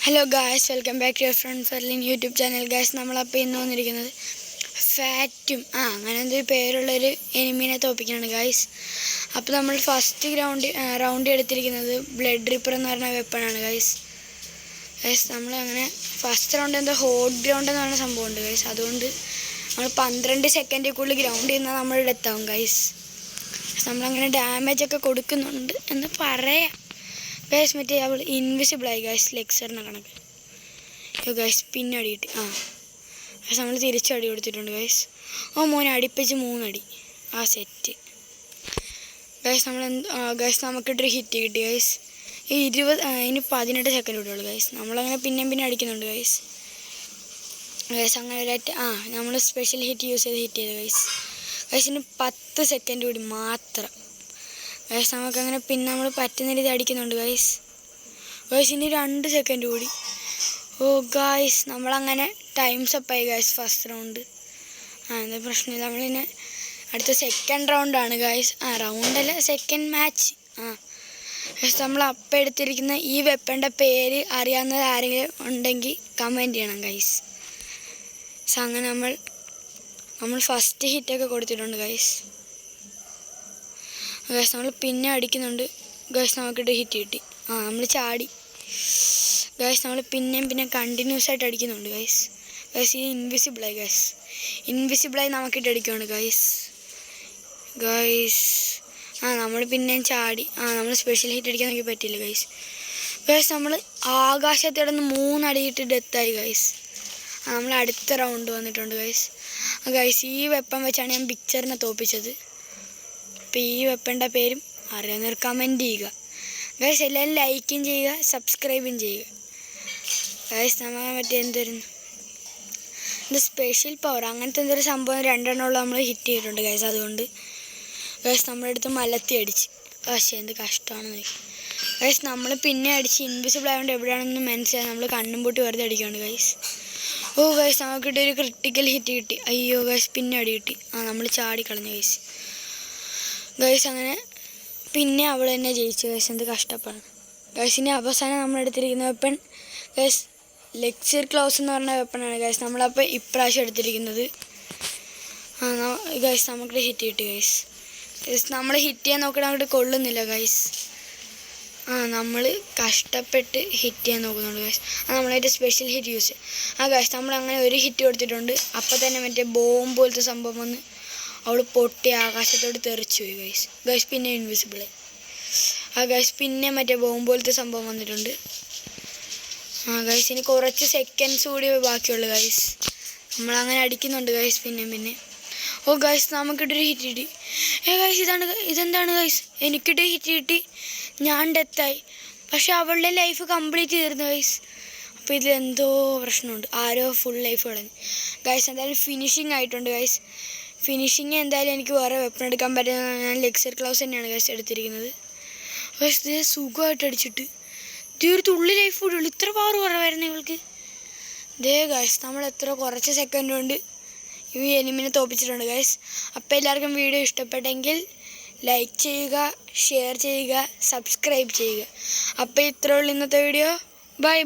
Hello guys, welcome back to your friend Ferlin YouTube channel. Guys, നമ്മളപ്പോൾ ഇന്ന് വന്നിരിക്കുന്നത് ഫാറ്റും അങ്ങനെ എന്തൊരു പേരുള്ളൊരു എനിമീനെ തോപ്പിക്കാനാണ് ഗായ്സ്. അപ്പോൾ നമ്മൾ ഫസ്റ്റ് റൗണ്ട് എടുത്തിരിക്കുന്നത് ബ്ലഡ് റിപ്പർ എന്ന് പറഞ്ഞ വെപ്പണാണ് ഗായ്സ്. നമ്മൾ അങ്ങനെ ഫസ്റ്റ് റൗണ്ട് എന്തോ ഹോട്ട് ഗ്രൗണ്ട് എന്ന് പറഞ്ഞ സംഭവമുണ്ട് ഗായ്സ്. അതുകൊണ്ട് നമ്മൾ 12 സെക്കൻഡിൽ ഗ്രൗണ്ട് ചെയ്യുന്നാൽ നമ്മളുടെ എത്താവും ഗായ്സ്. നമ്മളങ്ങനെ ഡാമേജൊക്കെ കൊടുക്കുന്നുണ്ട് എന്ന് പറയാം ഗൈസ്. മറ്റേ അവൾ ഇൻവിസിബിളായി ഗൈസ്, ലെക്സറിനെ കണക്ക്. ഗൈസ് പിന്നെ അടിയിട്ട് ഗൈസ് നമ്മൾ തിരിച്ചടി കൊടുത്തിട്ടുണ്ട് ഗൈസ്. മോനെ അടിപ്പിച്ച് 3 അടി സെറ്റ് ഗൈസ്. ഗൈസ് നമുക്കിട്ടൊരു ഹിറ്റ് കിട്ടി ഗൈസ്. ഇനി 18 സെക്കൻഡ് കൂടെ ഉള്ളൂ ഗൈസ്. നമ്മളങ്ങനെ പിന്നെ അടിക്കുന്നുണ്ട് ഗൈസ്. അങ്ങനെ നമ്മൾ സ്പെഷ്യൽ ഹിറ്റ് യൂസ് ചെയ്ത് ഗൈസ്. ഇനി 10 സെക്കൻഡ് കൂടി മാത്രം ഗൈസ്. നമുക്കങ്ങനെ പിന്നെ നമ്മൾ പറ്റുന്ന രീതി അടിക്കുന്നുണ്ട് ഗൈസ്. ഇനി 2 സെക്കൻഡ് കൂടി. ഗൈസ് നമ്മളങ്ങനെ ടൈംസ് അപ്പായി ഗൈസ് ഫസ്റ്റ് റൗണ്ട്. എന്താ പ്രശ്നമില്ല. നമ്മളിനി അടുത്ത സെക്കൻഡ് റൗണ്ടാണ് ഗൈസ്. റൗണ്ടല്ല, സെക്കൻഡ് മാച്ച്. ഗൈസ് നമ്മൾ അപ്പം എടുത്തിരിക്കുന്ന ഈ വെപ്പൻ്റെ പേര് അറിയാവുന്നത് ആരെങ്കിലും ഉണ്ടെങ്കിൽ കമൻറ്റ് ചെയ്യണം ഗൈസ്. അങ്ങനെ നമ്മൾ ഫസ്റ്റ് ഹിറ്റൊക്കെ കൊടുത്തിട്ടുണ്ട് ഗൈസ്. ഗൈസ് നമ്മൾ പിന്നെ അടിക്കുന്നുണ്ട് ഗൈസ്. നമുക്കിട്ട് ഹിറ്റ് കിട്ടി. നമ്മൾ ചാടി ഗൈസ്. നമ്മൾ പിന്നെ കണ്ടിന്യൂസ് ആയിട്ട് അടിക്കുന്നുണ്ട് ഗൈസ്. ഈ ഇൻവിസിബിളായി ഗൈസ്. ഇൻവിസിബിളായി നമുക്കിട്ട് അടിക്കുകയാണ് ഗൈസ്. നമ്മൾ പിന്നെയും ചാടി. നമ്മൾ സ്പെഷ്യൽ ഹിറ്റ് അടിക്കാൻ നോക്കി പറ്റില്ല ഗൈസ്. നമ്മൾ ആകാശത്തിടന്ന് 3 അടിയിട്ട് ഡെത്തായി ഗൈസ്. നമ്മൾ അടുത്ത റൗണ്ട് വന്നിട്ടുണ്ട് ഗൈസ്. ഈ വെപ്പൺ വെച്ചാണ് ഞാൻ പിക്ചറിനെ തോപ്പിച്ചത്. അപ്പോൾ ഈ വെപ്പൻ്റെ പേരും അറിയാവുന്നവർ കമൻറ്റ് ചെയ്യുക ഗൈസ്. എല്ലാവരും ലൈക്കും ചെയ്യുക, സബ്സ്ക്രൈബും ചെയ്യുക ഗൈസ്. നമ്മൾ മറ്റേ സ്പെഷ്യൽ പവർ അങ്ങനത്തെ എന്തൊരു സംഭവം 2 എണ്ണമുള്ള നമ്മൾ ഹിറ്റ് ചെയ്തിട്ടുണ്ട് ഗൈസ്. അതുകൊണ്ട് ഗൈസ് നമ്മുടെ അടുത്ത് മലത്തി അടിച്ച് എന്ത് കഷ്ടമാണെന്ന് ഗൈസ്. നമ്മൾ പിന്നെ അടിച്ച് ഇൻവിസിബിൾ ആയതുകൊണ്ട് എവിടെയാണെന്ന് മനസ്സിലായി. നമ്മൾ കണ്ണും പൂട്ടി വെറുതെ അടിക്കുകയാണ് ഗൈസ്. ഗൈസ് നമുക്കിട്ടൊരു ക്രിട്ടിക്കൽ ഹിറ്റ് കിട്ടി. അയ്യോ ഗൈസ് പിന്നെ അടി കിട്ടി. നമ്മൾ ചാടിക്കളഞ്ഞു ഗൈസ്. അങ്ങനെ പിന്നെ അവൾ തന്നെ ജയിച്ചു ഗൈസ്. എന്ത് കഷ്ടപ്പാടാണ് ഗൈസ്. ഇനി അവസാനം നമ്മളെടുത്തിരിക്കുന്ന വെപ്പൺ ഗൈസ് ലെക്ചർ ക്ലോസ് എന്ന് പറഞ്ഞ വെപ്പണാണ് ഗൈസ്. നമ്മളപ്പോൾ ഇപ്രാവശ്യം എടുത്തിരിക്കുന്നത്. ഗൈസ് നമുക്ക് ഹിറ്റ് കിട്ടി ഗൈസ്. നമ്മൾ ഹിറ്റ് ചെയ്യാൻ നോക്കണം, അങ്ങോട്ട് കൊള്ളുന്നില്ല ഗൈസ്. നമ്മൾ കഷ്ടപ്പെട്ട് ഹിറ്റ് ചെയ്യാൻ നോക്കുന്നുണ്ട് ഗൈസ്. നമ്മളതിൻ്റെ സ്പെഷ്യൽ ഹിറ്റ് യൂസ് ഗൈസ്. നമ്മളങ്ങനെ ഒരു ഹിറ്റ് കൊടുത്തിട്ടുണ്ട്. അപ്പം തന്നെ മറ്റേ ബോംബ് പോലത്തെ സംഭവം വന്ന് അവൾ പൊട്ടി ആകാശത്തോട് തെറിച്ചു പോയി ഗൈസ്. പിന്നെ ഇൻവിസിബിളായി ഗൈസ്. പിന്നെ മറ്റേ ബോംബ് പോലത്തെ സംഭവം വന്നിട്ടുണ്ട് ഗൈസ്. ഇനി കുറച്ച് സെക്കൻഡ്സ് കൂടി ബാക്കിയുള്ളു ഗൈസ്. നമ്മളങ്ങനെ അടിക്കുന്നുണ്ട് ഗൈസ്. പിന്നെ ഗൈസ് നമുക്കിട്ടൊരു ഹിറ്റ് കിട്ടി. ഗൈസ് ഇതെന്താണ് ഗൈസ്, എനിക്കിട്ട് ഹിറ്റ് കിട്ടി, ഞാൻ ഡെത്തായി. പക്ഷെ അവളുടെ ലൈഫ് കംപ്ലീറ്റ് തീർന്നു ഗൈസ്. അപ്പോൾ ഇതിലെന്തോ പ്രശ്നമുണ്ട്. ആരോ ഫുൾ ലൈഫ് കളഞ്ഞു ഗൈസ്. എന്തായാലും ഫിനിഷിങ് ആയിട്ടുണ്ട് ഗൈസ്. ഫിനിഷിങ് എന്തായാലും എനിക്ക് വേറെ വെപ്പൺ എടുക്കാൻ പറ്റുന്ന ഞാൻ ലെക്ചർ ക്ലൗസ് തന്നെയാണ് ഗൈസ് എടുത്തിരിക്കുന്നത് ഗൈസ്. ഇത് സുഖമായിട്ട് അടിച്ചിട്ട് ഒരു തുള്ളി ലൈഫ് കൂടി ഉള്ളു. ഇത്ര പവർ കുറവായിരുന്നു നിങ്ങൾക്ക്. ഗൈസ് നമ്മൾ കുറച്ച് സെക്കൻഡ് കൊണ്ട് ഈ എനിമിനെ തോപ്പിച്ചിട്ടുണ്ട് ഗൈസ്. അപ്പോൾ എല്ലാവർക്കും വീഡിയോ ഇഷ്ടപ്പെട്ടെങ്കിൽ ലൈക്ക് ചെയ്യുക, ഷെയർ ചെയ്യുക, സബ്സ്ക്രൈബ് ചെയ്യുക. അപ്പോൾ ഇത്രേ ഉള്ളൂ ഇന്നത്തെ വീഡിയോ. ബൈ.